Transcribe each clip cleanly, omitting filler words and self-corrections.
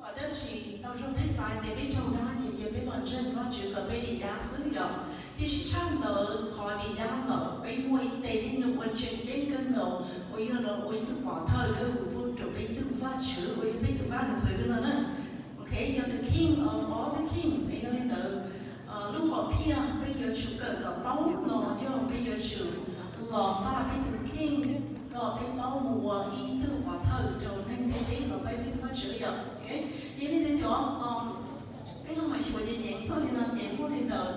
ở đây chỉ tao trong biết sai thì biết trong đó thì biết luận chân có chữ có biết đi đá xứ dọc thì chỉ chăng tờ họ đi đá nở bây mua y tế đi nụ quân chân đến cân ngầu ôi giờ nó ôi thức bỏ thơ nữa của buôn trở bây thức phát chữ ôi bây thức phát hình sự nữa nữa okay you're the king of all the kings ấy nên tờ lúc họ pia bây giờ chữ cờ có báu nó do bây giờ chữ lò ba bây thức king có bây báu mùa y thức bỏ thơ rồi nên cái tí nó bây thức phát chữ dọc okay vậy nên cho cái lúc mà chúng ta diễn sau thì nó diễn vô thì tờ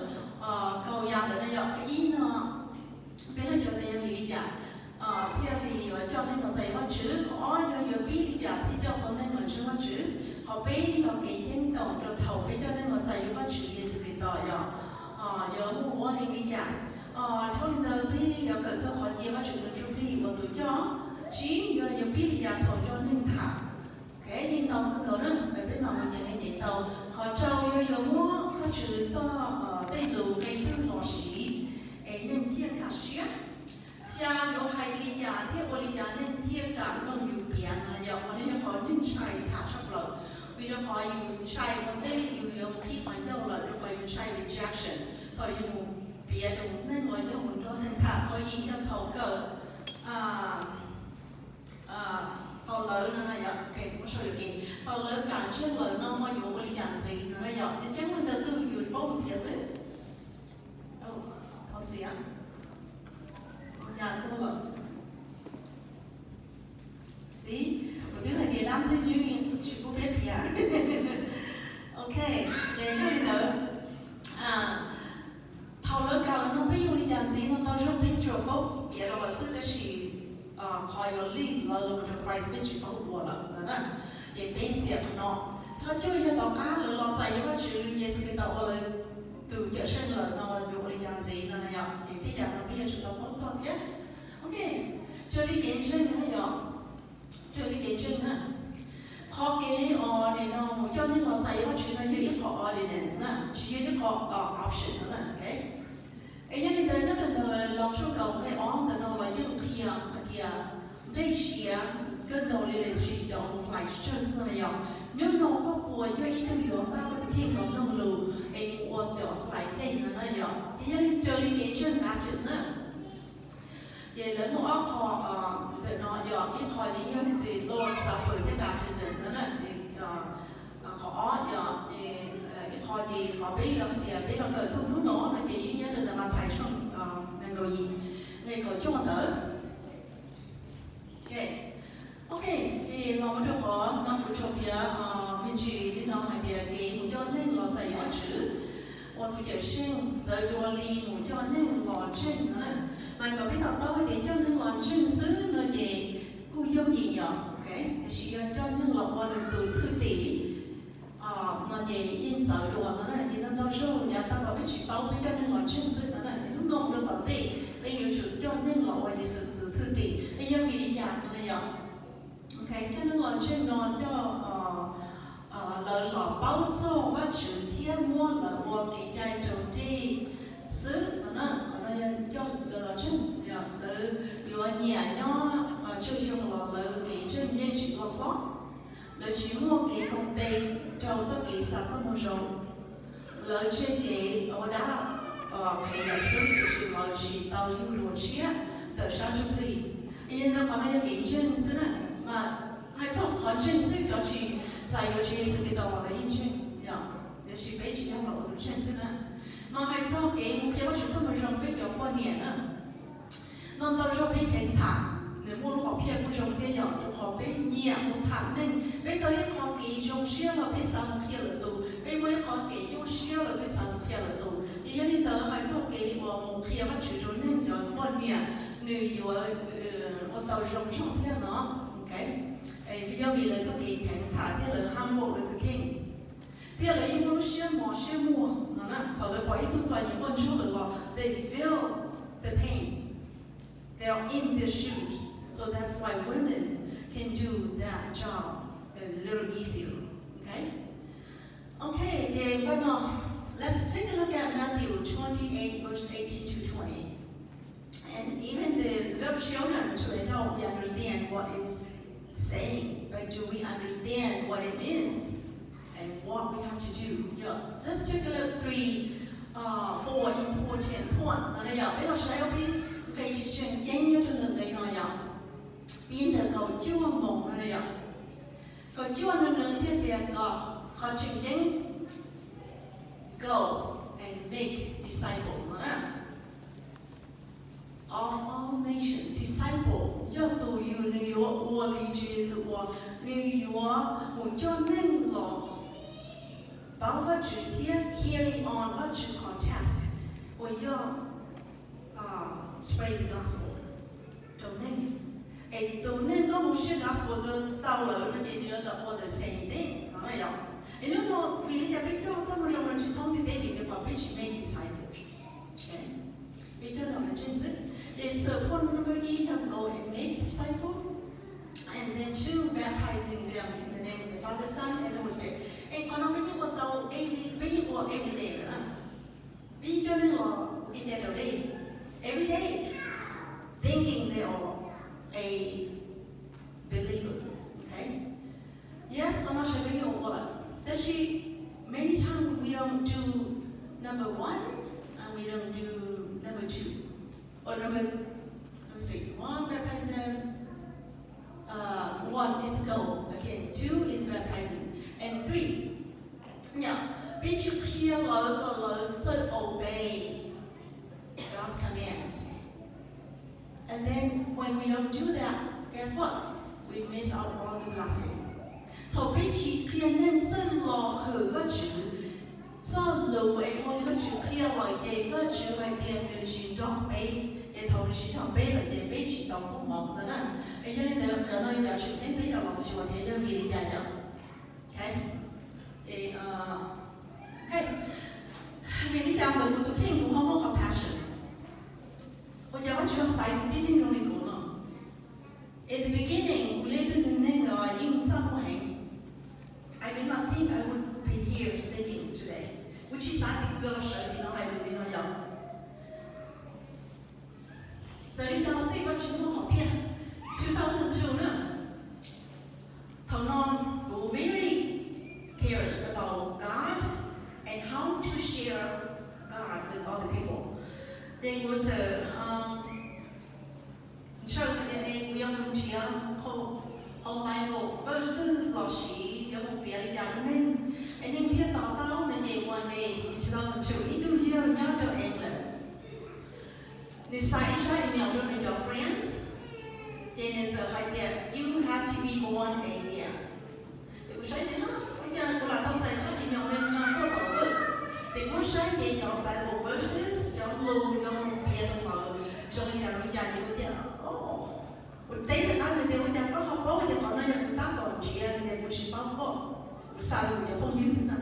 cầu nhà tờ này dọc cái ý nó cái nó chúng ta làm gì chả theo thì cho nên nó dạy bắt chữ khó do biết đi chả thì cho con nên mình chưa bắt chữ họ biết họ kỹ trên tổng rồi thầu biết cho nên nó dạy bắt chữ về sự kiện tỏ giờ mua đi đi chả theo nên tờ biết giờ cần sao họ chia bắt chữ được chụp đi và tụi cho chỉ giờ biết đi chả thầu cho nên thả cái liên tông cái cầu đó phải biết mà mình chỉ nên chỉ tàu họ trâu yo mua có chữ cho tây lù cái thứ nó xí nên thiên cả xía cha yo hay đi nhà thiên ô đi nhà nên thiên cả nó nhiều biển là giờ họ nên họ nên chạy thả sắp lợn vì nó họ dùng chạy còn đây dùng khi mà nhau là nó phải dùng chạy rejection họ dùng biển đúng nên nói cho mình cho nên thả họ gì cho thầu cờ tàu lớn nó là cái cũng sao được cái tàu lớn càng trên lớn nó mà dùng cái dạng gì nó là thì chắc mình tự dùng bao nhiêu sự không gì á dạng không là gì một đứa này làm gì như chỉ có biết thì ok để cho mình đỡ tàu lớn càng lớn nó biết dùng cái dạng gì nó tao dùng biết chỗ bao biết là sự thế gìคอยว่าลิงเราจะไปสเปชิเขาหัวละนั่นยังไม่เสียเนาะถ้าช่วยจะต่อการหรือเราใจว่าชื่อเยซูคริสต์เราเลยtừ chợ sinh là nó dùng để làm gì nó này thì tí giờ nó bây giờ chúng ta muốn sao thế ok chơi đi kiến chân hay giờ chơi đi kiến chân ha khó cái này nó một cho nênเราใจว่าชื่อnóอยู่ที่พอ ordinance นะชื่อที่พอ option นั่นokไอ้ยันนี่เดินนั่นเดินลองช่วยเขาให้อ้อมแต่เราว่ายุ่งเที่ยได้เชียก็เราเลยชีจงหลายเชื่อสิ่งอะไรอย่างnhưng nó có bùa cho ý thức hiểu ba cái thiên nó nông lù em quan trọng lại đây là nó vậy thì gia đình chơi đi cái chân Baptist nữa vậy là một họ để nó dọn cái họ thì nhân thì Lord Supper cái Baptist nữa nè thì họ dọn thì họ biết là cỡ trong lúc đó là chỉ nhớ được là bàn thầy trong ngành gọi gì ngành gọi chung tới ok thì nó mới được họ năm của trong kia mình chỉ đi nó mà địa cái một cho nên nó dạy một chữ một chữ sinh dạy đua li một cho nên nó chân nữa mà có biết thằng tao thì cho nên nó chân xứ nó gì cô dâu gì nhở ok thì chỉ cho nên nó qua được từ thứ tỷ nó gì yên sợ đùa nó này thì nó đâu số nhà tao có biết chỉ bao biết cho nên nó chân xứ nó này lúc ngon được tận tỷ bây giờ chữ cho nên nó qua sự từ thứ tỷ bây giờ vì đi chặt nó này nhở ok cho nên là trên nó cho lời lọ báo cho và chữ thiên mua là một cái trái trồng đi xứ nó cho lời trên lời vừa nhẹ nhó cho chung là lời cái trên nên chỉ có đó lời chỉ mua cái công ty trong cho cái sản phẩm một rộng lời trên cái ở đó cái là xứ chỉ là chỉ tàu du đồ chia từ sáng chung đi nên nó có cái trên xứ này mà还从很正式的去在有些事情到我的印象呀，就是被其他我都认识了。那还从给我给我是这么容易叫过年了，那到时候被天堂，你莫好骗不容易呀，就好被年不谈呢，被到一好给用些了被伤骗了都，被我一好给用些了被伤骗了都，因为你到还从给我骗我只中那叫过年，你有我到容上骗了 ，OK。bây giờ vì là cho cái cảnh thả thế là ham mộ là thực hiện thế là những lúc xe mua nó nè thầu là bỏ ít thông số những con chú là they feel the pain they are in the shoes so that's why women can do that job a little easier okay then but no let's take a look at Matthew 28 verse 18 to 20 and even the little children to adult we understand what it's saying, but do we understand what it means? Let's take a look four important points. Nó là bây giờ sẽ biết cái chuyện chính như thế nào cái nói à. Biến được cầu chúa mộng nó là cầu chúa nó nói thế thì có chuyện chính go and make disciples of all nations. Disciple, do tu you New York or religious or New York, một cho nên là bảo vật chữ thiết carry on vật chữ contest, or you spread the gospel. Don't nên, don't nên có một sự gospel rồi tao lỡ nó chỉ nhớ là all the same thing, nói vậy. And you know, we need to be told some of them chỉ thông tin để bảo biết chỉ make disciples. Okay, we don't know the Jesus. It's point number 1, go and make disciples, and then 2, baptizing them in the name of the Father, Son, and the Holy Spirit. And còn bây giờ tao every day nữa. Bây giờ nó every day, thinking they are a believer. Okay? Yes, I'm not sure you know what. Does she? Many times we don't do number 1, and we don't do number 2. Or number, let's see, 1, baptize them. 1 is go. Okay, 2 is baptizing. And 3, now, be you hear to obey God's command. And then when we don't do that, guess what? We miss out all the blessing. Thôi biết chỉ khuyên nên dân lò hử các chữ do lưu ấy mong các chữ khuyên lại để các chữ hay tiền được chỉ đọc bế để thầu chỉ đọc bế là để bế chỉ đọc cũng mong nữa nè ấy cho nên là nó giờ chỉ thấy bế đọc lòng chùa thì giờ vì đi dài nhau okay thì okay vì đi dài rồi tôi thấy cũng không có compassion bây giờ các chữ sai cũng tin tin trong này cũng nó in the beginning we didn't know những sao hoài I did not think I would be here speaking today, which is I think God showed me, I would be not young. So you can see what you know here. 2002 nữa. Thằng non were very curious about God and how to share God with other people. They would show me young child whole Bible verse 2 là sĩ một việc là nên anh em thiết tạo tao là gì one day in 2002 ít tuổi giờ nhớ cho England. Nếu sai trái nhau với your friends, then it's a idea you have to be born again. Thì cũng sai thế nó, bây giờ cũng là thông sai trái thì nhau nên không có tổ chức. Thì cũng sai vậy nhau Bible verses trong lưu trong một bia trong mở trong cái nhà nó dài như thế nào. Đấy là anh thì bây giờ có học bố thì họ nói là tác động chị em thì cũng chỉ bao có sao thì không use nó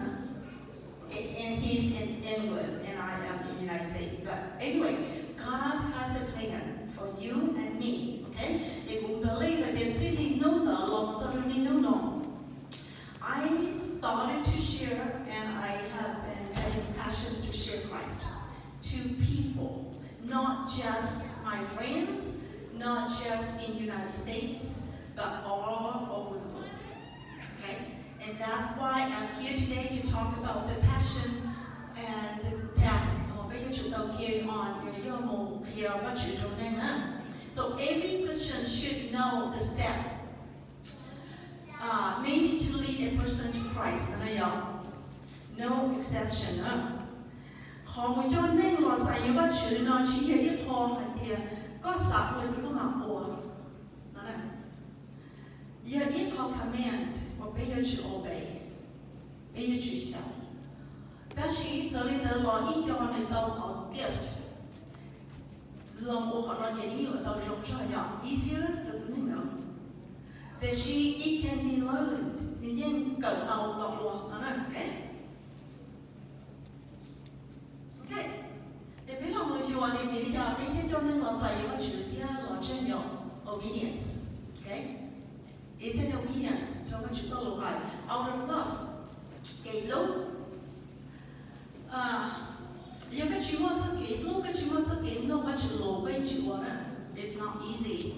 and he's in England and I am in the United States but anyway God has a plan for you and me okay thì cũng believe that the city nông tờ lòng cho nên nông nông I started to share and I have been having passions to share Christ to people not just my friends not just in the United States, but all over the world. Okay? And that's why I'm here today to talk about the passion and the task. Carry on. So every Christian should know the step needed to lead a person to Christ. No exception. Họ một cho nên là sai những cái chữ nó chỉ là ít ho hành thì có sạc rồi thì có mặc ủa đó là giờ ít họ command và bây giờ chữ obey bây giờ chữ sao ta chỉ giờ lên tới lo ít cho nên tao họ gift lòng của họ nói gì ở tao rộng rãi nhỏ easier được không nào that it can be learned nhưng cần tao lo ủa đó là okay để biết lòng người chịu thì mình giờ biết thế cho nên là dạy một chữ thứ hai là chân nhộng obedience, okay? It's an obedience trong cái chữ đó là phải out of love. Cái lúc giờ cái chữ một rất cái lúc cái chữ một rất cái lúc cái chữ lỗ cái chữ đó it's not easy.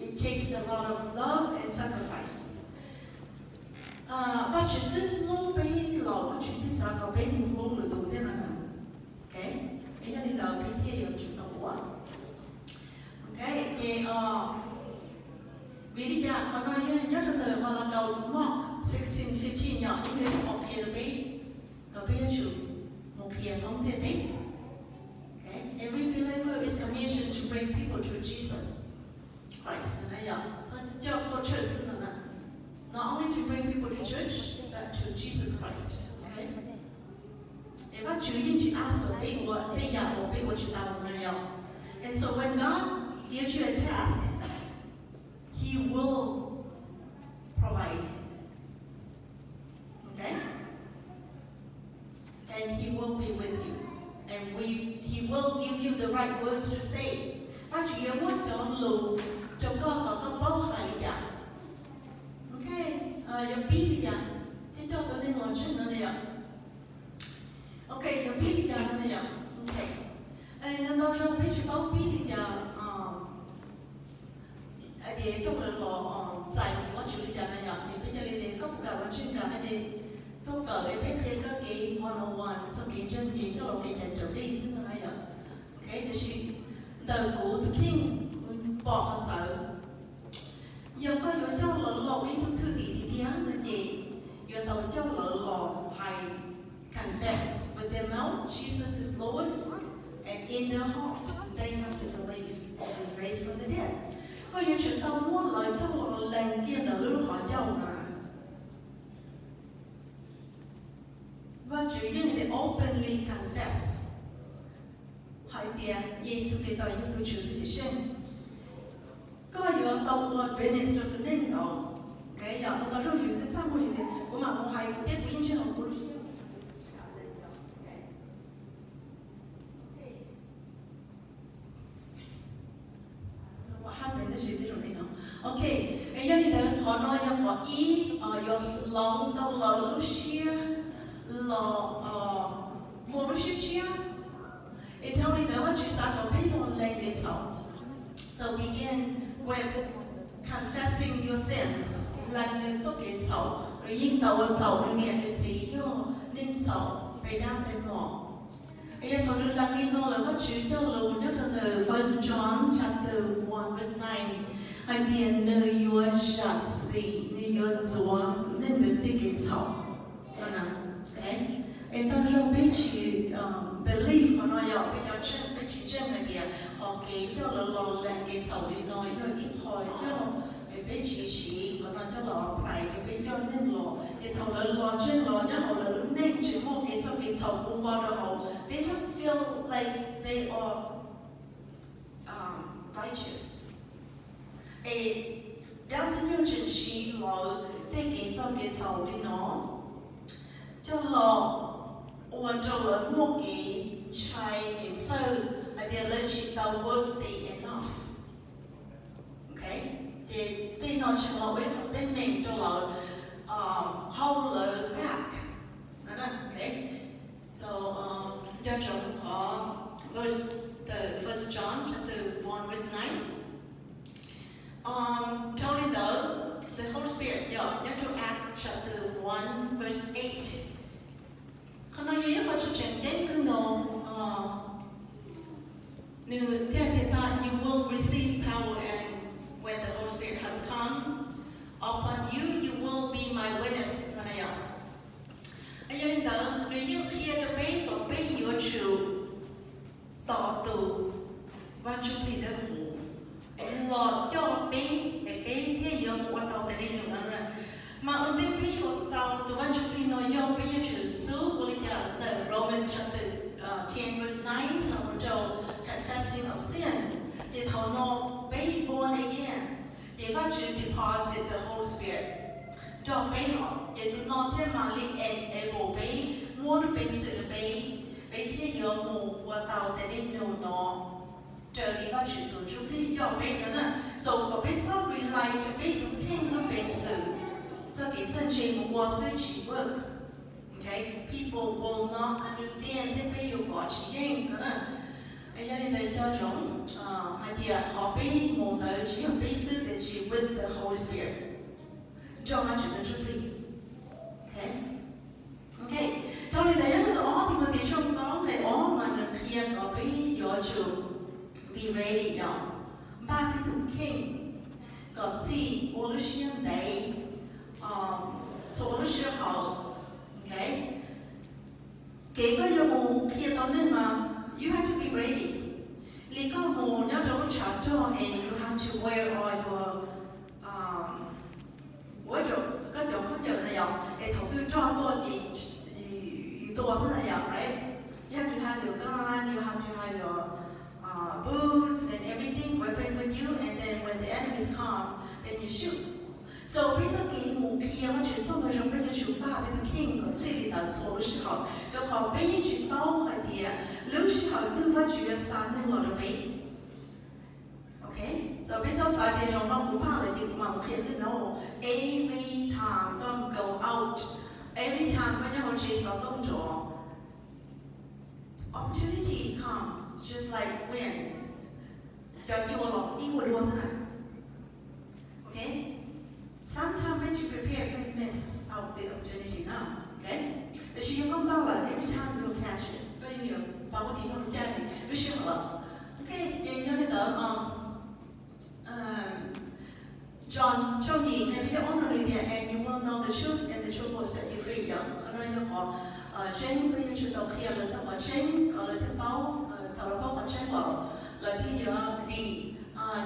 It takes a lot of love and sacrifice. Và chữ thứ lúc bây lỗ chữ chuyện thứ sáu có bé nhiều vô lựa tụ thế nào nào. Ok, bây giờ đi đầu bên kia ở chuyện đầu quá. Ok, thì vì đi chợ họ nói nhất là từ họ là đầu Mark 16:15 nhỏ như thế họ kia được bé, có bé chủ một kia không thể đấy. Okay, every believer is commissioned to bring people to Jesus Christ. So, cho church not only to bring people to church, but to Jesus Christ. Okay. If I choose to ask the big word, they are more big what you have. And so when God gives you a task, He will provide. Okay? And He will be with you. And He will give you the right words to say. Và chủ yếu muốn cho lù trong con có bao hài lý giả. Ok, giờ biết lý giả. Thế cho tôi nên ngồi trên nó này ạ. Ok, giờ biết lý giả nó này ạ. Ok. Nên tôi cho biết chỉ bao biết lý giả. Để trong lần lò giải có chủ lý giả này ạ. Thì bây giờ để cấp cả vào trên cả này thì tôi cỡ cái biết thêm các cái one-on-one. Sau cái chân gì cho nó cái nhận trở đi xin nó này ạ. Ok, thì chị từ của The King bỏ con sợ giờ có vô cho lỡ lò ý thứ thì á là gì giờ tàu cho lỡ lò hay confess with their mouth Jesus is Lord and in their heart they have to believe and be raised from the dead có những chuyện tao muốn lời cho lỡ lần kia là lúc họ giàu mà và chỉ những người openly confess hỏi gì Giêsu Kitô như tôi chủ thì sinh có nhiều tàu qua Venice cho tôi nên đó cái giờ tôi rất nhiều cái sao mà như thế của mà một hai cái tiết của những học của what happened this year rồi đó ok bây giờ thì họ nói cho họ ý ở lòng tàu lò Lucia lò một Lucia it only know what you said or people like it so begin with confessing your sins lần nên số kiện xấu rồi nhưng tàu xấu rồi nghe cái gì yo nên xấu bây đa bên mỏ bây giờ còn lần đi nó là có chữ cho luôn nhất là từ 1 John chapter 1 verse 9 anh điền nơi your shall see nơi your chúa nên được cái kiện xấu là okay and tâm trong biết chỉ believe họ nói giờ bây giờ chân bây chỉ chân là gì họ kể cho lò lần cái sầu đi nói cho ít hỏi cho bây chỉ họ nói cho lò phải bây cho nên lò thì thầu lò trên lò nhá họ là nên chỉ một cái sầu cũng vào đó họ they don't feel like they are righteous đang sinh những chuyện gì lò they cái sầu đi nó cho lò or cho lỡ một cái trai cái sâu là để lên chỉ tao worthy enough, okay? They nói cho lỡ với họ tên mình cho lỡ hold lỡ back, đó okay? So cho chúng có verse the 1 John chapter 1 verse 9. Tony though the Holy Spirit, nhớ trong Acts chapter 1 verse 8. Khi nói gì có cho chuyện chết cứ ngon nếu theo thì ta you will receive power and when the Holy Spirit has come upon you you will be my witness này ạ anh em thấy nếu như khi được bé có bé yếu chịu tỏ tù và chụp hình đơn hữu lọt cho bé để bé thế yếu qua tàu tại đây được là mà ở đây bé yếu tàu từ văn chụp hình nói do bé yếu chịu số của lý giả the Romans chapter 10 verse 9 là một đầu confessing of sin thì thầu nó bé born again thì phát triển deposit the Holy Spirit cho bé họ thì tụi nó thêm mà linh enable bé muốn bên sự bé thế yếu mù qua tàu tại đây nhiều nó trở đi phát triển tổ chức thì cho bé nữa nè so có bé sao rely cái bé tụi khen nó bên sự cho cái chân trình một quá sự chỉ work. Okay, people will not understand that they you got ching, đó nè. Bây giờ thì cho chúng idea copy một đời chỉ học bí sư để chỉ with the Holy Spirit. Cho nó chỉ được chuẩn bị. Okay, okay. be ready now. Back with the king, God see all the shit day, so all the shit how, okay? Kể có yêu mù kia tao nên mà you have to be ready. Lý có mù nhớ đâu có chặt cho and you have to wear all your wardrobe. Có chỗ không giờ này ạ, để thầu phiêu cho tôi thì tôi sẽ này ạ, right? You have to have your gun, you have to have your boots and everything, weapon with you, and then when the enemies come, then you shoot. So bây giờ cái mục tiêu mà chúng tôi muốn bây giờ chúng ta bây giờ king có sự đi đến số时候，然后bây giờ包个的，有时候更发觉三年我的背。Okay, so bây giờ三年中我不怕了，就嘛我开始 know every time don't go out, every time when you chase a 动作 opportunity comes just like when 就叫我一我多呢 Okay.Sometimes when you prepare, you miss out the opportunity now. Okay? The she không bao là every time you catch it. Có nhiều bao cái gì không chơi thì nó sẽ hợp. Okay, vậy cho nên đó John cho gì ngày bây giờ honor it and you will know the truth and the truth will set you free. Cho nên là họ trên bây giờ chúng ta khi là sao họ trên gọi là thứ bao thảo bao họ trên bảo là khi đi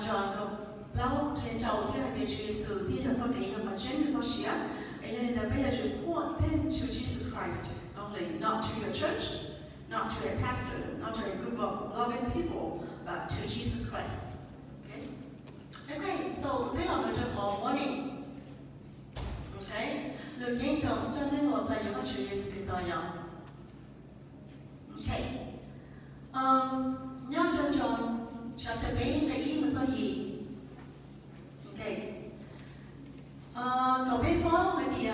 John có lâu trên châu thì là cái chuyện sự thì là cho cái mà trên cho xía, vậy nên là bây giờ chúng point them to Jesus Christ, only not to your church, not to a pastor, not to a group of loving people, but to Jesus Christ. Okay, okay. So this is the whole morning. Okay, được kiến thức cho nên là tại sao Chúa Giêsu Kitô vậy? Okay, nhớ trong John chapter 8 cái ý mà sao gì? Okay. Cậu biết có cái gì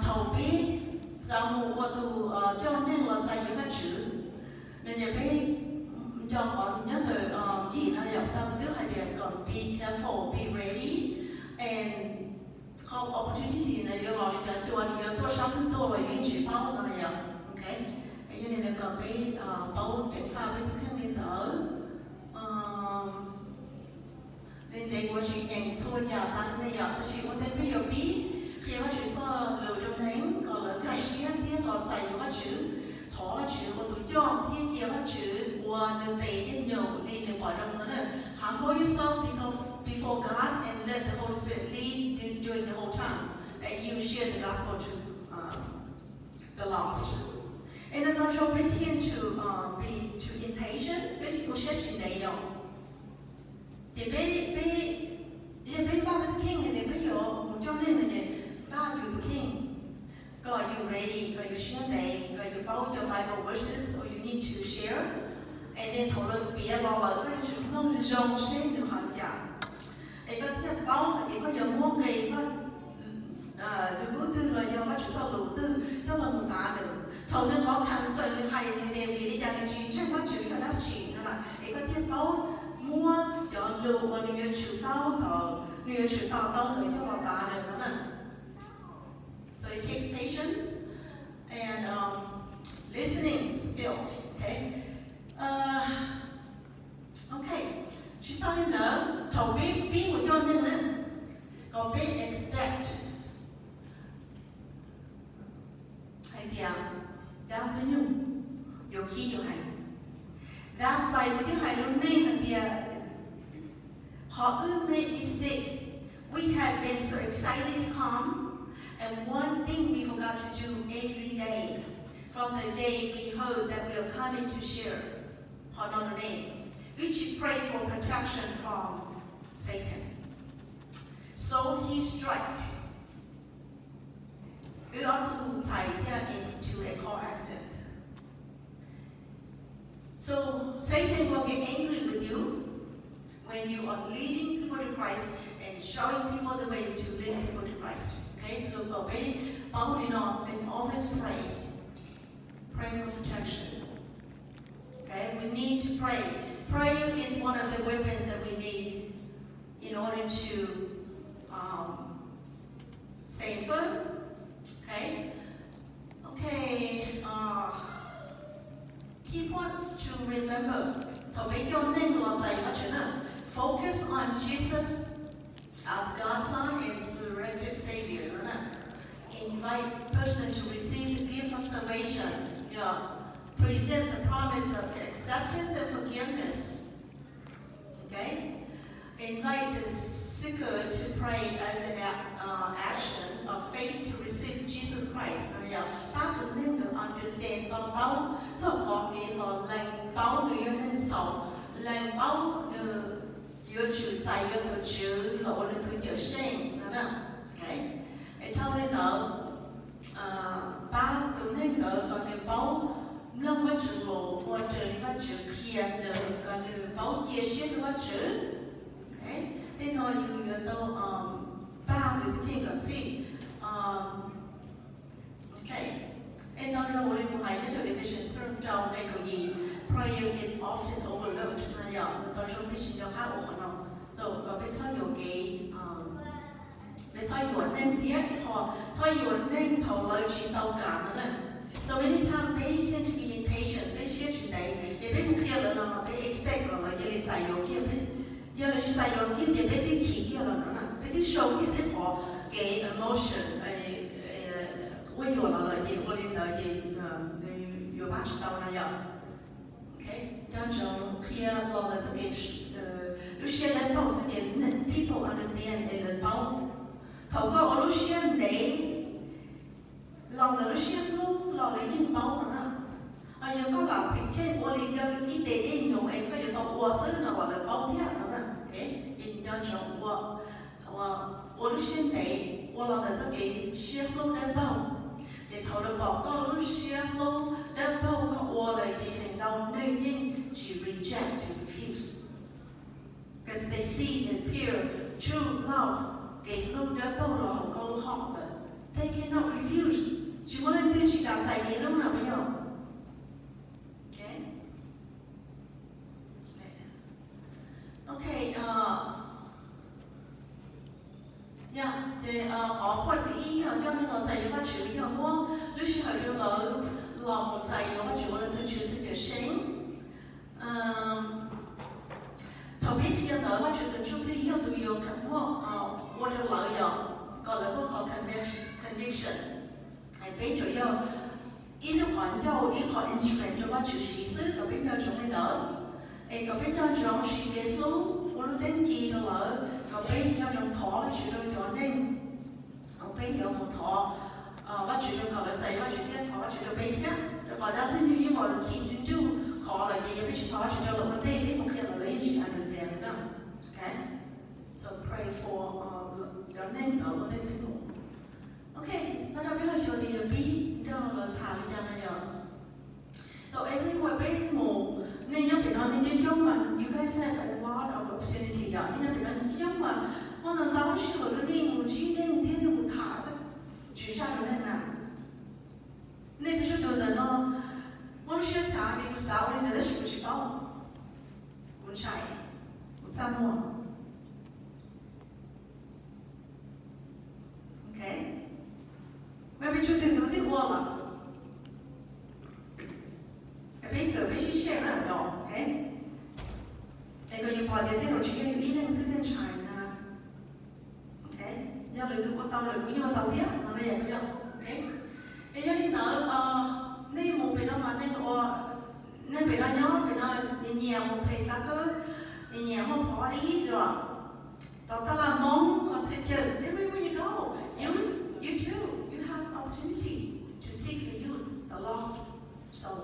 thầu biết giao mù qua tù cho nên là sai những cái chữ nên nhiều cái cho họ nhớ từ gì nó dọc tâm trước hay điểm còn be careful, be ready and không opportunity này do gọi là cho anh nhớ tôi sống chúng tôi và những chuyện bao nó này okay vậy nên là còn bị bao chuyện pha với các nguyên tử nên để của chị nhận xua giờ tăng bây giờ chị có thể bây giờ biết khi mà chị cho lưu trong nén còn là cái gì thì còn sai cái chữ thọ chữ của tụi cho thì chỉ cái chữ của nơi tây đến nhiều đi để bỏ trong đó này humble yourself before God and let the Holy Spirit lead during the whole time that you share the gospel to the lost. And then not your obedient to be too impatient, but you should say that thì bây ba the king thì bây giờ cho nên là gì ba you the king God you ready God you share day God you bao your Bible verses or you need to share and then thảo luận bịa vào là cái chữ không rong sẽ được hoàn chỉnh ấy có thể bao thì có giờ mua ngày có được đầu tư rồi giờ có chữ sau đầu tư cho là một tá được thầu nên khó khăn sợi hay thì đều bị gia đình chỉ có chữ là đã chỉ là ấy có thể bao mua cho lưu và người chịu tao thở người chịu tao người cho vào ta được đó nè. So it takes patience and listening skill. Okay. Okay. Chúng ta nên nhớ thầu biết một cho nên nè có biết expect hay thì đang sử dụng nhiều khi nhiều hành. That's why with your name and the how we made mistake. We had been so excited to come, and one thing we forgot to do every day, from the day we heard that we are coming to share our name, we should pray for protection from Satan. So he struck. We ought to tie him into a car accident. So Satan will get angry with you when you are leading people to Christ and showing people the way to lead people to Christ. Okay, so obey, bow down, and always pray. Pray for protection. Okay, we need to pray. Prayer is one of the weapons that we need in order to stay firm. Okay. Okay. He wants to remember thầu bây giờ nên lo dạy các chuyện nào focus on Jesus as God's Son and resurrected Savior, đúng không? Invite person to receive the gift of salvation. Present the promise of acceptance and forgiveness. Okay? Invite the seeker to pray as an action of faith to receive Jesus Christ. Bác cũng nên được understand tao tao so họ cái lo lành báo người nên sầu lành báo người yêu chữ tại yêu tổ chữ lộ lên thứ chữ sinh, đúng không? Okay? Để thâu lên đó bác cũng nên được còn được báo nông vật chữ lộ hoặc chữ đi phát chữ kia được còn được báo chia sẻ được phát chữ. Okay? Thế nói như tôi ba người thiên còn gì okay. And now the Holy Spirit has the vision trong cái cái gì prayer is often overlooked. Nên giờ tôi cho vision cho khác ở nó. So có biết sao nhiều cái biết sao nhiều nên thiết họ sao nhiều nên thầu lời chỉ tàu cả nữa nè. So many times they tend to be impatient. They share chuyện này, they biết một kia là nó they expect là cái gì sai nhiều kia biết. Giờ là sai nhiều kia thì biết đi chỉ kia là nó nè, biết đi show kia biết họ cái emotion我有了也我领导也有把知道那样 ，OK， 当中可以老了这个有些人保是点能 people understand 的人保，透过我有些你老了有些路老了应保呢，有个老并且我领导一点点用哎，可以到我身上我的保掉了呢 ，OK， 领导中我有些你我老了这个些路的保。để thầu được bỏ con lúc xưa lâu đã bao có ua lại thì phải đau nơi nhưng chỉ reject to refuse because they see the pure true love cái lúc đã bao lòng con họ mà they cannot refuse chỉ muốn lên tiêu chỉ cảm giải gì lúc nào bây giờ okay thì họ quan ý cho nên họ dạy các chữ cho mua lúc khi họ đưa lỡ một dạy các chữ là thứ chữ sinh thầu biết khi đó các chữ từ chung đi yêu từ yêu cả mua qua đưa lỡ giờ gọi là họ conviction hay biết chủ yêu ít lúc họ cho ít họ instrument cho các chữ sĩ sứ có biết cho chúng này đó có biết cho chúng sĩ đến lúc có lúc đến chi đó lỡ có biết cho trong thọ là chữ trong chỗ nên có biết cho một thọ và chữ trong họ là dạy và chữ thiết thọ và chữ trong bên khác rồi họ đã tin như mọi khi chúng chú họ là gì biết chữ thọ chữ trong là một tên biết một khi là lấy chữ understand nữa okay so pray for your name đó là biết một okay bắt đầu biết là chỗ gì là biết cho là thả đi cho nó giờ so everyone biết một nên nhớ phải nói nên chứ giống mà you guys have a lot of opportunity đó nên nhớ phải nói chứ giống mà họ nói tao sẽ ở đây một chi nên thế thì một thả vậy chỉ ra được nên nào nên bây giờ tôi nói nó muốn sẽ xả thì một sáu nên là chỉ có chỉ bao muốn chạy một trăm mua okay mà bây giờ tôi nói thì qua mà bây giờ bây giờ sẽ là đó okay cái có những bài thì nó chỉ có ý năng sinh trái na okay giờ lấy được tàu lấy cũng như tàu tiếp nó này vậy okay bây giờ đi nữa nên một bên đó mà nên bên đó nhớ bên đó nhiều một play soccer nhiều một party rồi tao ta làm mong còn sẽ chơi everywhere you go you too you have opportunities to seek the youth the lost soul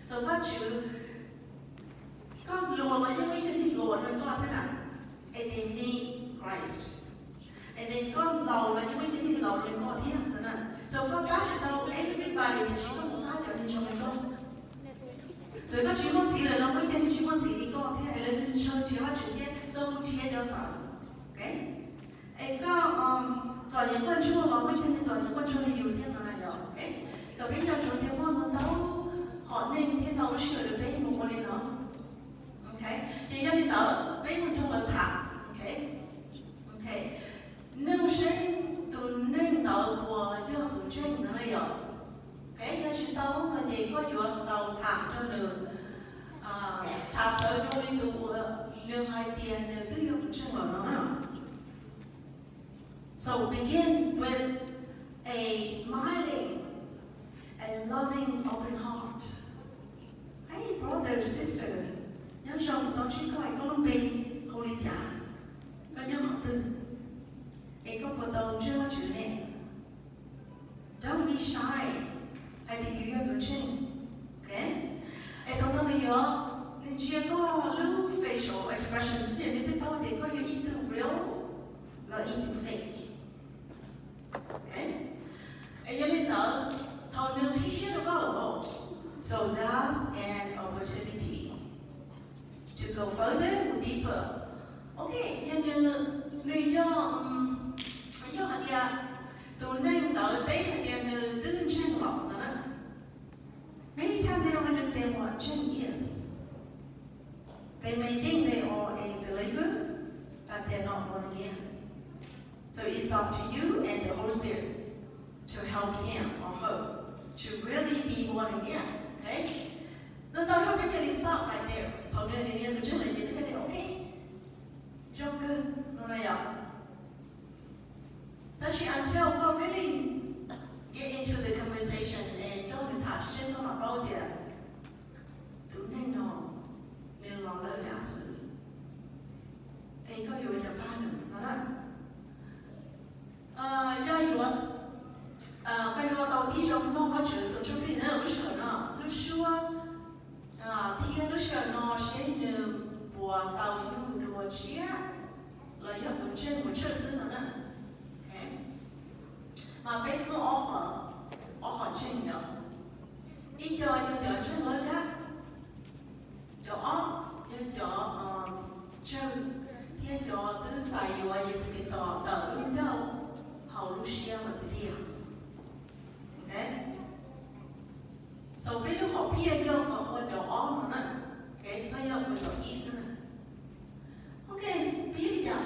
so phát chữ con lùa mà nhưng mà chân thì lùa rồi con thế nào and then need Christ and then con lầu mà nhưng mà chân thì lầu rồi con thế nào so con cá thì tao everybody thì chỉ có một cá cho nên cho mày con rồi con chỉ con gì là nó mới chân chỉ con gì thì con thế là lên chơi chỉ phát chữ thế so con chia cho tao okay and con rồi những con chua mà mới chân thì rồi những con chua thì nhiều thế nào này rồi okay còn bây giờ chúng ta con nó họ nên thế nào sửa được đấy một con đó, okay? Thì gia đình đó với một trong là thả, okay? Okay. Nếu sinh từ nên đó của cho từ trên nó này rồi, okay? Cho chúng ta mà gì có dựa tàu thả cho được, thả sợ cho đi tụ nương hai tiền nương thứ dụng trên vào nó nào. So begin with a smiling and loving open heart. Hey brother, sister, nhớ rằng tôi chỉ có anh có lúc bị Holy Cha, có nhớ học từ, anh có một tàu chưa chữ này. Don't be shy. I think you have a change. Okay? Anh không nói bây giờ, nên chỉ có lưu facial expressions, thì nên tôi thì có những ý tưởng real và ý tưởng fake. Okay? Anh nhớ nên nở, thầu nương thi xếp nó có lỗ. So that's an opportunity to go further or deeper. Okay, nhưng người do hạt địa, tụi nên đợi tới hạt địa người đứng trên lọc nữa. Many times they don't understand what Chen is. They may think they are a believer, but they're not born again. So it's up to you and the Holy Spirit to help him or her to really be born again. Okay? Then tao không biết stop right there. Thầu nên thì tôi trước là những cái okay. Joker, nó này ạ. That's until God really get into the conversation and don't touch trên con mặt bao giờ. Tụi nên nó nên lòng lợi đa sự. Anh cóอยู่จะบ้านหนึ่งนะนะย่าอยู่cái lo đầu tiên trong nó có chữ từ trong cái này lúc sợ nó lúc xưa thiên lúc sợ nó sẽ nhớ bùa tàu dùng đồ chia là do một trên một chiếc xe nữa mà bên nó ở họ trên nhở đi chơi trên lớn đó chơi thiên cho tới xài vô ai sẽ cái tờ lúc cháu hầu lúc xưa mà cái gì okay? So bây giờ họ biết được họ cho on nữa, okay? So giờ mình có ý nữa. Okay, biết chưa?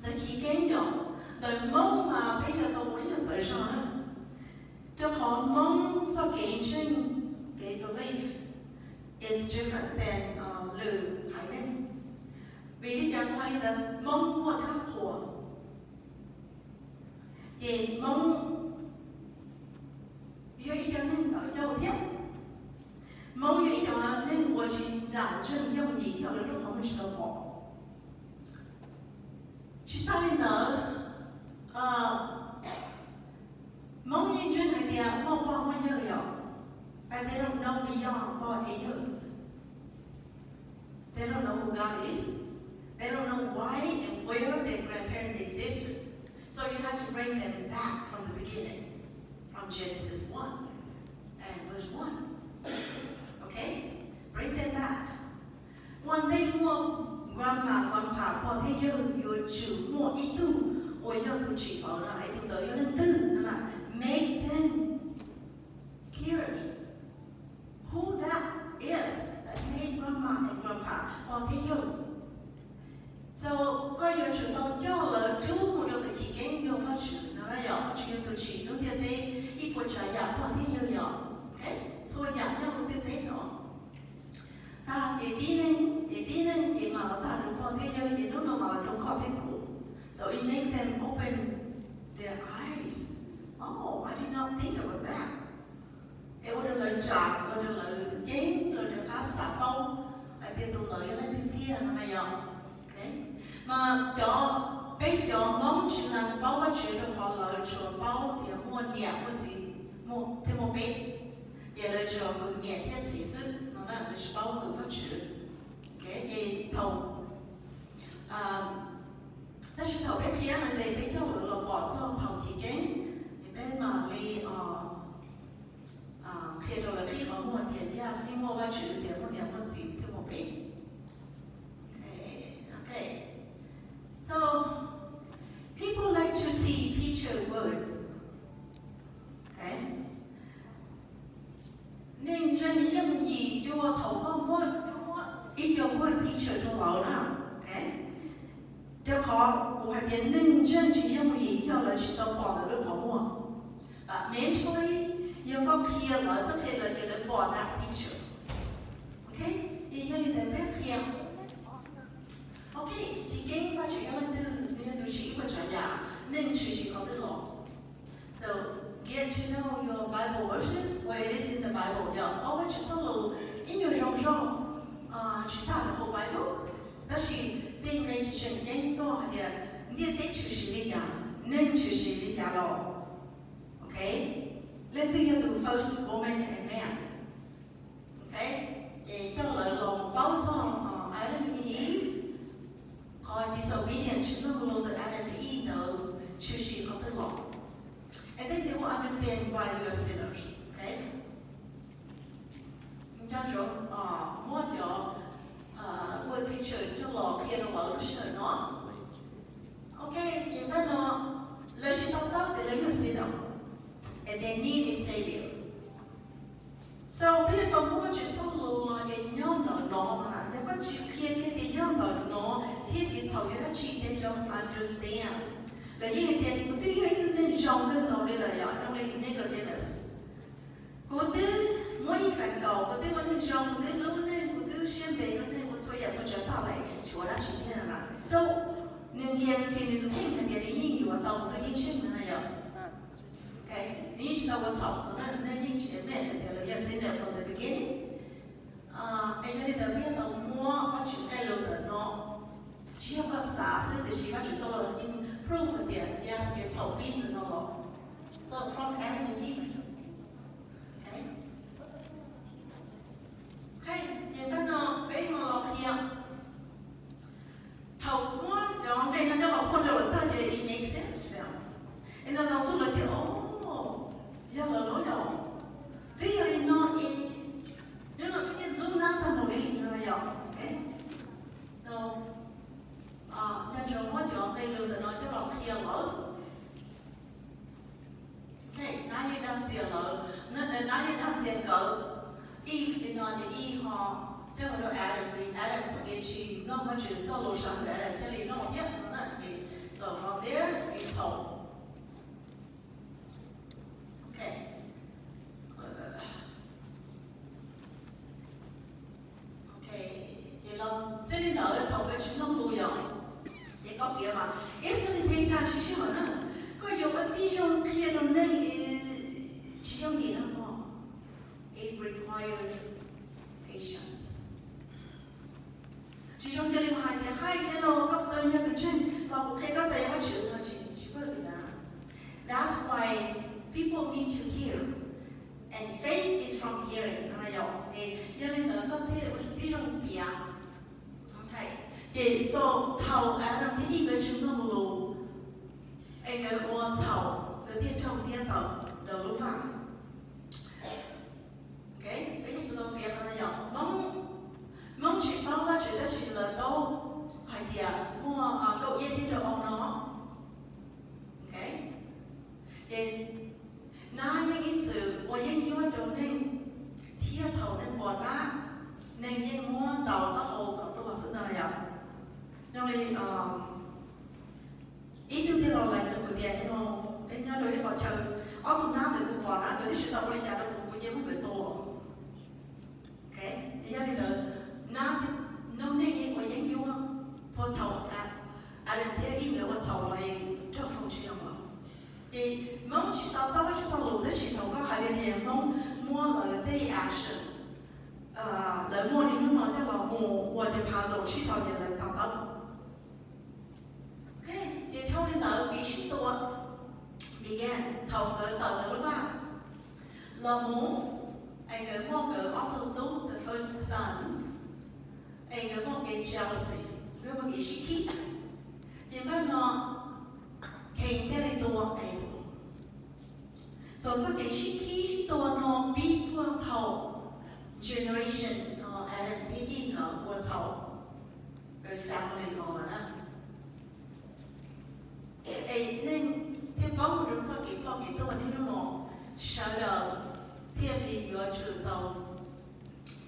Để chỉ kiến rồi, để mong mà bây giờ tôi muốn nhận giải sao nữa. Để họ mong sau cái trên cái belief is different than lừa hải nên. Vì lý do qua đi là mong một khắc của, về mong因为一张那个照片，某一种呢，那个我去染成用一条的路，我们知道不？去哪里呢？某一种那点，我帮我要有， but they don't know beyond what they do. They don't know who God is. They don't know why and where their grandparents existed. So you have to bring them back from the beginning. From Genesis 1 and verse 1. Okay? Bring them back. One day more, grandpa, for they you choose more itu, or you chỉ bảo là ai từ tới đến tư, là make them curious. Who that is that made grandma and grandpa for they you. So, coi như chúng tôi cho là chú một đứa chỉ kiến vô phát triển nó là nhỏ, chuyện tôi chỉ nó tiên tế, ít một trái giả qua thế nhiều nhỏ, okay? So giả nhau một tiên tế nó. Ta cái tí nên cái mà ta được qua thế nhiều thì nó mà nó có thế cũ. So it makes them open their eyes. Oh, I did not think about that. Em có được lời trả, có được lời chén, có được khá xả bông, là tiên tụ lời lên tiên thiên nó là nhỏ. Mà cho bây giờ mong chỉ là bao phát triển được họ lợi cho bao thì mua nhà mua gì mua thêm một bên để lợi cho người nhà thiên sĩ sức nó là lợi cho bao người phát triển cái gì thầu ta sẽ thầu cái kia là để bây giờ là bỏ cho thầu chỉ kén thì bây mà đi khi đó là khi họ mua tiền thì sẽ mua phát triển để mua nhà mua gì thêm một bên. Okay. So, people like to see picture words. Okay? Nên dân dân gì đua thầu có word, ít cho word picture trong lầu nào. Okay? Cho họ, hoặc là nên dân chỉ dân gì cho là chỉ tao bỏ được họ mua. But mentally, you có kia là rất là để bỏ that picture. Okay? thì cho nên là phép kia. Ok, chỉ cái ba chuyện là từ sĩ của trả giá nên chỉ có từ lo. So get to know your Bible verses where it is in the Bible. Yeah, always just a little in your genre. Chỉ ta là bộ Bible. Đó là tên cái chuyện chính do là nghĩa tên chủ sĩ lý giả nên chủ sĩ lý giả lo. Okay, let's think of the first woman and man. Okay, để cho lợi lòng báo xong Adam and Eve are disobedient to the law that Adam and Eve know to she of the law. And then they will understand why we are sinners. Okay? Trong trường mua cho word picture cho law kia nó bảo nó nó. Okay, thì phải nó lời chỉ tao tao để lấy một sinner. And they need a savior. So bây giờ tôi muốn chuyện xong rồi là cái nhóm đó nó là nếu có chuyện kia thì nhóm đó nó thì cái sau đó chỉ để cho understand là những cái tiền của tôi hay nên dòng cái cầu đây là vậy trong này negativeness của tôi mỗi phần cầu của tôi vẫn nên dòng của tôi luôn nên của tôi xem để luôn nên của tôi giờ tôi trở ta lại chúa đã chỉ như là so nên hiện thì nên tôi tin là những gì mà tao có những chuyện như này okay, những chuyện tao có sống nên những chuyện mẹ là giờ xin được from the beginning. Anh ấy đã biết tao mua bắt chước cái lối đó nó chỉ không có xả sự để chỉ bắt chước做了 improve the yes cái sầu pin nó lo. So from Adam and Eve. Okay. Okay, thì bắt nó bây giờ kia thầu quá cho nên nó cho họ phân rồi ta thì it makes sense to them. And then thầu tôi thì giờ là lối rồi. Ví dụ như nó nếu nó cái zoom năng thành một cái nó là okay. So nhân trường quá chọn cây lừa nó cho họ kia lỡ. Okay, nãy giờ đang diễn lỡ, nãy giờ đang diễn cỡ. Eve thì nói thì Eve họ cho họ nói Adam sẽ biết chi nó mà chỉ cho lối sáng về Adam thế thì nó nhất nó là cái so from there it's all. Okay. Cho nên ở thầu cái chúng nó lưu rồi để có biết mà ít cái gì cha chỉ xíu nữa có nhiều cái tí trong kia nó nên chỉ trong gì đó mà it requires patience chỉ trong gia đình hai cái nó cấp tới nhà mình trên và một cái có thể có chịu nó chỉ có gì đó. That's why people need to hear and faith is from hearing nó là vậy cho nên ở có thể tí trong bia. Okay, so thầu Adam thì đi với chúng nó luôn, anh cái ô thầu cái thiên trong thiên tàu đầu lúc vàng, okay, bây giờ chúng tôi biết là gì, mong chỉ bao là chỉ là chỉ là bao hay gì mua cậu yên thiên trong ông nó, okay, vậy na những cái sự của những cái chỗ nên thiên thầu nên bỏ đá nên những mua tàu tàu hồ cậu tôi bảo sự nào vậy? Trong này ít thứ thì lo lại được một tiền nhưng mà anh nhớ đối với họ chờ ở Việt Nam thì cũng còn á cái sự tập lên trả được một chế một người to, ok thì gia đình đó Nam năm nay những người dân yêu không phô thầu làm thế đi người họ thầu lại cho phong trào mà thì mong chỉ tao tao chỉ tao lùi để chỉ thầu có hai điểm gì mong mua là take action lại mua những nó cho vào mua hoặc là phá dầu chỉ thầu nhận lại tao tao. Thì thâu đến tờ kỹ sĩตัว began thầu cỡ tờ là lúc nào là muốn anh cỡ mua cỡ offer to the first sons anh cỡ mua cái jealousy rồi mua cái sĩ khí thì bắt nó khen thế nàyตัวanh so cho cái sĩ khí sĩตัวnó bị qua thầu generation Adam thì in ở qua thầu cái family nó là nên theo có một trong số kỹ thuật kỹ thuật như nó sợ đầu thiên thì vừa trừ tàu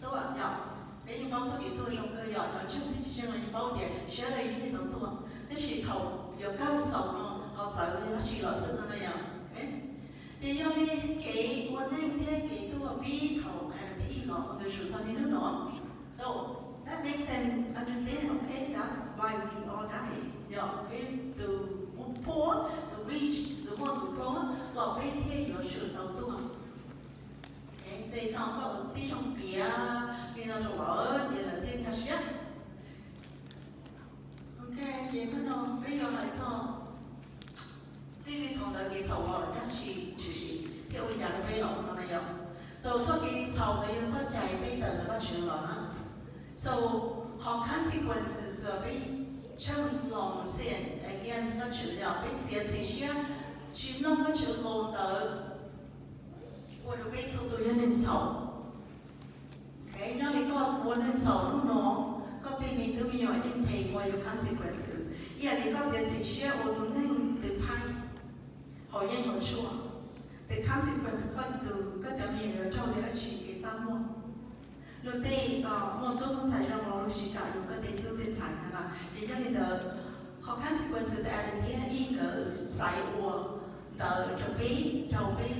tôi bảo nhỏ để những bóng số kỹ thuật trong cơ nhỏ trong trước thì chỉ là những bóng tiền sợ đây những cái tàu nó chỉ thầu vừa cao sầu nó họ sợ như nó chỉ là sự nó này thì do cái quan nên thế kỹ thuật bị thầu hay là bị ngọ người sử dụng như nó So that makes them understand, okay, that's why we all die. The poor, the rich, the one who poor, well, they hear your should don't do it. Okay, they don't go đi trong bia, đi nào trong ở, vậy là thêm cả shit. Okay, vậy mà nó bây giờ là sao? Chỉ lý thằng đó cái sầu vào nhất chỉ theo cái nhà cái lòng tao này vậy. So cái sầu này nó chạy bây giờ là bắt chước rồi đó. So how consequences of it chose long sin against bắt chước rồi, bây giờ chỉ chỉ nó bắt chước long tới. 我哋俾做到一年籌，okay， 因為你個一年籌都攞，個對面都有人 pay for your consequences，因為你個這次需要我都能得派，好嘢好處啊，the consequence 個對面有做你一次嘅責任，你哋我都唔使讓我老師教育個哋都得產㗎啦，因為你的好 consequences 係你一個使我。 tờ cho bí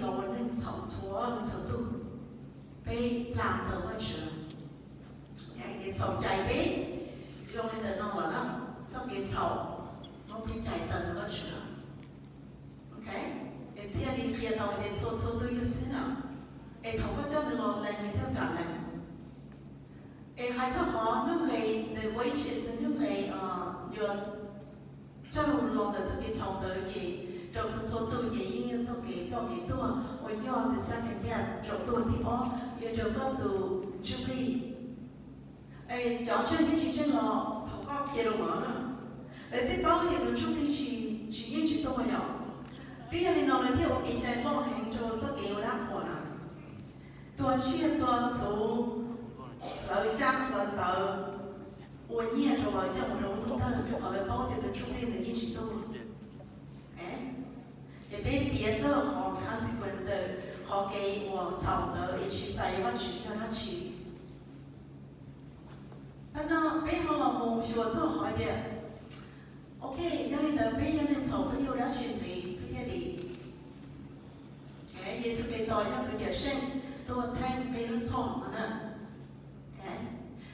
lộ lên sầu chúa lên sầu tu bí làm tờ quá trường cái sầu chạy bí trong lên tờ nó là nó trong cái sầu nó bí chạy tờ nó quá trường ok cái phía đi kia tàu cái số tu như thế nào cái thầu có cho nó lên mình theo cả này cái hai cho họ nước cái the wages nước cái cho lòng tờ cái sầu tờ cái trong số tu chỉ những số cái trong cái tu, ở do the second year trong tu thì ó, giờ trong có tu jubilee, chọn trên cái chỉ trên là thầu có kia đâu mà nữa, thế có thì tu jubilee chỉ những chỉ tu mà nhỏ, bây giờ thì nó là theo cái trái lo hành cho số cái ở đó thôi à, tuần chia tuần số, rồi sang tuần tờ, ở nhà rồi cho một đồng tu thân, họ lại bảo thì tu jubilee là những chỉ tu.也被别这好 consequent 的好给我找的一起在一块去跟他去。那背后老公是我做好一点 ，OK， 要你的背要能找朋友了解谁，不要的。OK， 也是给到要不解释，多听背了错的呢。OK，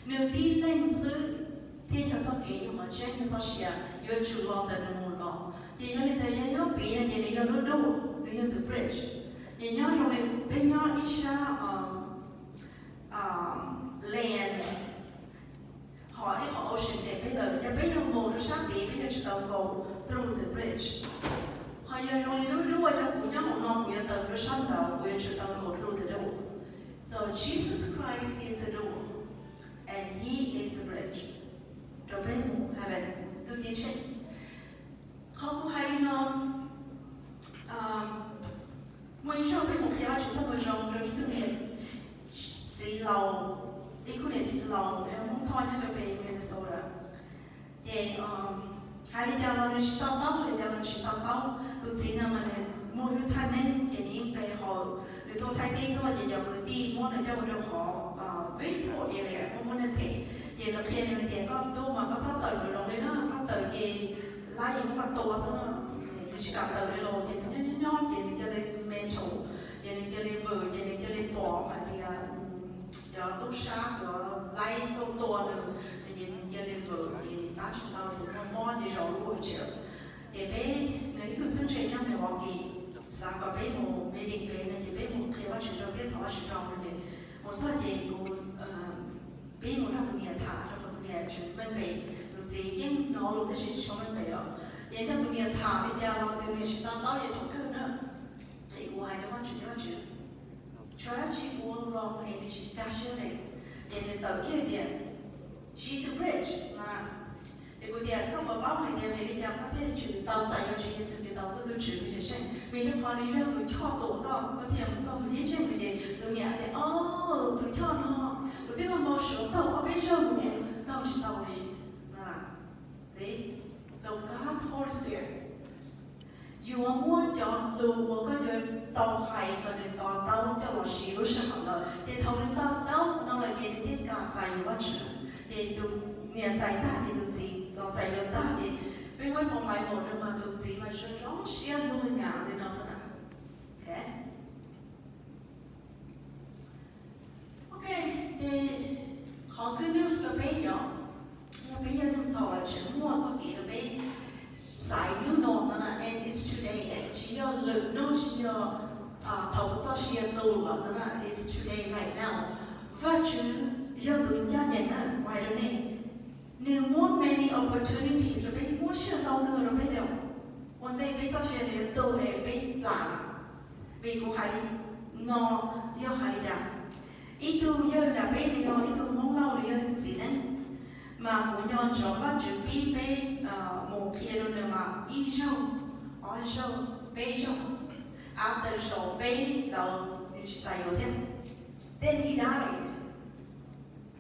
nếu đi lên sư thì cho cho cái mà trên cho cho xia, yêu chủ lòng的人物lòng。 thì nhớ đến đây nhớ bị là gì nhớ nó đâu nhớ the bridge thì nhớ trong này bên nhớ Isha land hỏi họ ocean để bây giờ nhà bây giờ ngồi nó sát đi bây giờ chỉ tàu cầu through the bridge họ giờ trong này nó quay ra của nhớ họ non của tàu nó sát tàu của chỉ tàu cầu through the door so Jesus Christ is the door and He is the bridge trong bên mù hai bên tôi chia sẻ không hay nó mỗi sau khi một khi chúng ta vừa rong rồi thứ này xì lầu đi khu này xì lầu em muốn thôi cho về Minnesota thì hai đi chơi nó đi tao tao thì chơi nó đi tao tao tụi chị nào mà mua cái thanh nên thì những về họ để tôi thay đi tôi thì giờ người đi mua để cho người họ với bộ area muốn nên thì nó kia này thì có tôi mà có sáu tờ người đồng đấy nó có tờ gì lá gì cũng có tua thôi nó chỉ cần tờ này rồi thì nó nhót thì cho lên mental thì cho lên vừa thì cho lên bỏ mà thì cho tốt sát rồi lấy công tua nữa thì cho lên vừa thì bác chúng tôi thì mua thì rồi luôn chứ thì bé nếu như sinh sinh nhau thì bỏ kỳ sáng có bé một bé định bé này thì bé một khi bác chúng tôi biết họ bác chúng tôi thì một số gì cũng bé một thằng nghề thả cho thằng nghề chuyển bên bé gì nhưng nó luôn cái gì cho bên bé đó vậy nên tụi mình thả bây giờ nó từ mình sẽ tao vậy thôi cứ nữa thì của hai đứa con chuyện cho nó chỉ uống rong hay bị chỉ ta sửa này vậy nên tao kia thì chỉ the bridge là thì của tiền không có báo hay tiền về đi chăng có thể chuyển tàu chạy vào chuyện sự thì tàu có tôi chuyển về chuyện vì lúc họ đi ra tụi cho tổ có thể một số tụi đi chuyện thì tụi nhà thì tụi cho nó tụi tí mà một số tàu có biết chưa tàu chỉ tàu này là đấy so God's Holy Spirit dù ông muốn chọn dù một cái chuyện tàu hay và để tàu cho một xíu sự hỏng rồi thì thầu đến tàu nó là cái thiết cả dài quá chuyện thì được nhận giải ta thì được gì còn giải được ta thì bên ngoài một ngày một nhưng mà được gì mà rất rõ xuyên luôn nhà thì nó sẽ là ok thì họ cứ news cái bây giờ đừng sao là chuyện mua cho kỹ là bây sai new norm đó là and it's today chỉ có lực nó chỉ có thấu cho xia tu là đó là it's today right now và chứ giờ tụi cha nhận là ngoài đó này nếu muốn many opportunities rồi bây muốn xia tao nữa rồi bây giờ one day bây giờ xia để tu để bây làm bây cũng hay nó giờ hay ra itu giờ là bây giờ itu mong lâu rồi giờ gì đấy mà muốn nhon cho bắt chữ bi bê một kia rồi mà y sâu ở sâu bê sâu after sâu bê đầu thì chỉ sai rồi thế then he died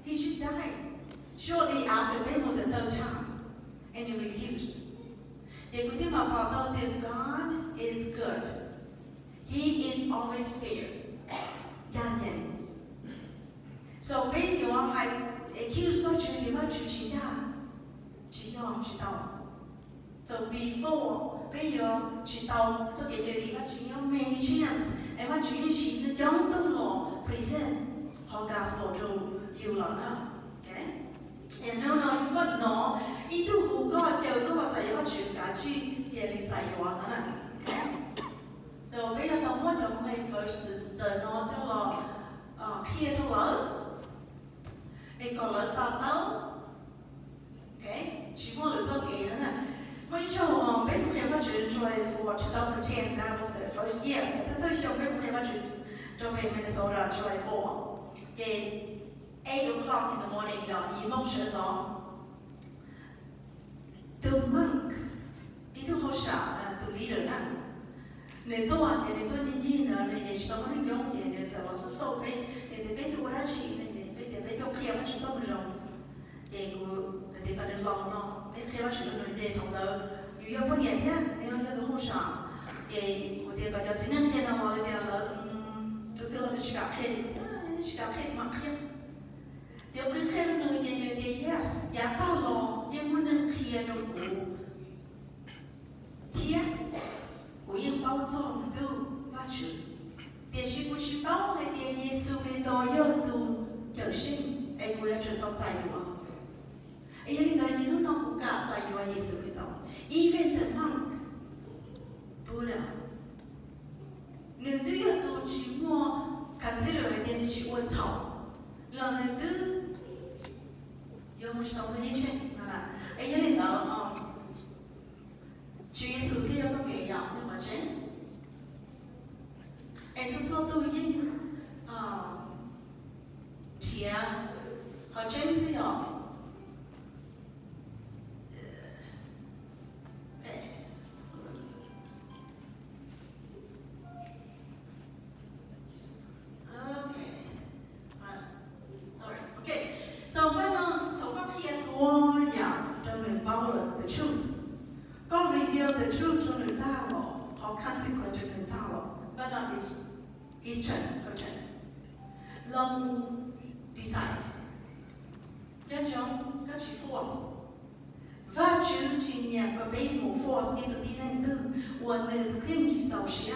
he just died shortly after bê for the third time and he refused thì cứ thế mà bảo tao thì God is good he is always fair gian nhận so bê you are like accuse what you did, what you chỉ ra, chỉ do chỉ tao. So before bây giờ chỉ tao cho cái điều gì what you know many chance, and what you chỉ nó giống tôi lo present họ gospel to you lo nữa, okay? And no you got no, itu có chờ có bao giờ what you cả chỉ địa lý giải hóa nữa, okay? So bây giờ tao muốn trong cái verses the no to lo, here to lo. They call it Tatao. Okay? She wanted to talk again. When you show Baby Cleopatra for 2010, that was the first year. The third show Baby Cleopatra in Minnesota, July 4. Okay, 8 o'clock in the morning, emotions on. The monk, itu hosa, the leader now. Nên tôi thì tôi nhìn nhìn là để cho nó giống như để cho nó sâu bên để biết tôi đã chỉ để biết tôi kia phát triển tốt rồi để có được lòng nó biết kia phát triển được để không đâu dù có vấn đề thế thì nó tôi không sợ để có cho chính năng nào mà để là tôi là chỉ gặp hết chỉ gặp hết mặc hết để biết hết nó để yes giá tao lo nhưng muốn năng kia nó cũng thiệt của yên bao giờ tu phát triển để chỉ có chỉ bao hay để Giêsu về đó yêu tu trở sinh ai cũng trở thành giải hòa ai những người như nó cũng cả giải hòa Giêsu về đó even the monk Buddha nếu tu yêu tu chỉ mua consider về tiền chỉ uốn chảo là nếu tu yêu một số người như thế là ai những người Chúa Giêsu kia trong cái dạng như vậy chứ, em sẽ so tu yên, thì họ chân gì đó, okay, so when họ có kia thua dạng trong mình bao rồi the truth. God revealed the truth to the Tao, or consequent to the Tao, but not his turn, her turn. Long decide. Nhân trong các chỉ force. Và chứ chỉ nhà có bên một force đi từ đi lên từ, và nơi thực hiện chỉ giàu xía.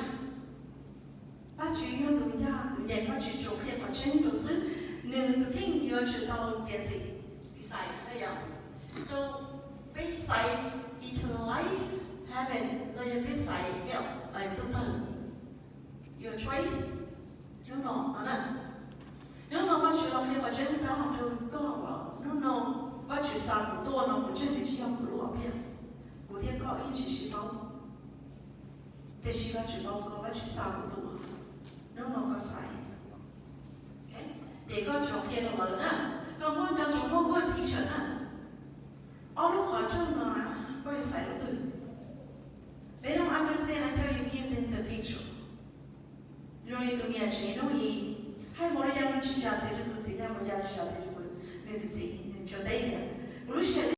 Và chứ nhớ tụi nhà có chỉ trộn hết vào chân đồ sư, nơi thực hiện nhớ chỉ tao diễn gì. Decide, đây ạ. So, which side eternal life, heaven, nơi biết sai hiểu tại tu thân. Your choice, you know, đó nè. Nếu nó bắt chước làm vào chân đó học được có học bảo, nếu nó bắt chước sao của tôi nó của chân thì chỉ học của lúa biết, của thiên có ý chỉ sĩ phong, thì chỉ bắt chước phong có bắt chước sao của tôi, nếu nó có sai, để có chỗ kia nó bảo nè, còn muốn cho chúng nó vui bị chật nè. All of our children are very silent. They don't understand until you give them the picture. You don't need to be a chain, no, he. Hai mỗi gia đình chỉ ra sẽ được gì ra một gia đình chỉ ra sẽ được nên gì nên cho đây nè.